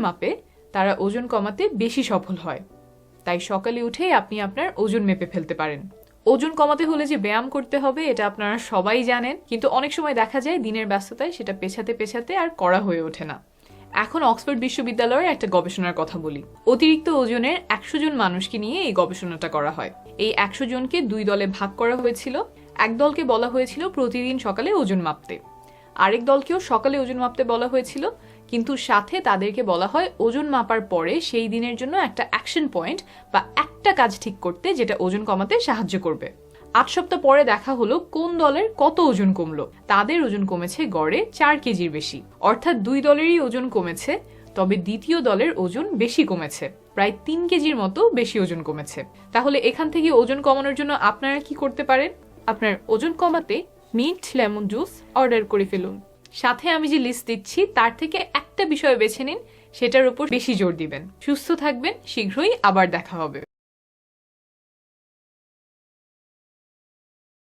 মাপে তারা ওজন কমাতে বেশি সফল হয়। তাই সকালে উঠেই আপনি আপনার ওজন মেপে ফেলতে পারেন। ওজন কমাতে হলে যে ব্যায়াম করতে হবে এটা আপনারা সবাই জানেন, কিন্তু অনেক সময় দেখা যায় দিনের ব্যস্ততায় সেটা পেছাতে পেছাতে আর করা হয়ে ওঠে না। এখন অক্সফোর্ড বিশ্ববিদ্যালয়ের একটা গবেষণার কথা বলি। অতিরিক্ত ওজনের 100 জন মানুষকে নিয়ে এই গবেষণাটা করা হয়। এই 100 জনকে 2 দলে ভাগ করা হয়েছিল। এক দলকে বলা হয়েছিল প্রতিদিন সকালে ওজন মাপতে, আরেক দলকেও সকালে ওজন মাপতে বলা হয়েছিল, কিন্তু সাথে তাদেরকে বলা হয় ওজন মাপার পরে সেই দিনের জন্য একটা অ্যাকশন পয়েন্ট বা একটা কাজ ঠিক করতে যেটা ওজন কমাতে সাহায্য করবে। 8 সপ্তাহ পরে দেখা হলো কোন দলের কত ওজন কমলো। তাদের ওজন কমেছে গড়ে 4 কেজির বেশি, অর্থাৎ 2 দলেরই ওজন কমেছে, তবে দ্বিতীয় দলের ওজন বেশি কমেছে, প্রায় 3 কেজির মতো বেশি ওজন কমেছে। তাহলে এখান থেকে ওজন কমানোর জন্য আপনারা কি করতে পারেন? আপনার ওজন কমাতে মিন্ট লেমন জুস অর্ডার করে ফেলুন। সাথে আমি যে লিস্ট দিচ্ছি তার থেকে একটা বিষয় বেছে নিন, সেটার উপর বেশি জোর দিবেন। সুস্থ থাকবেন, শীঘ্রই আবার দেখা হবে।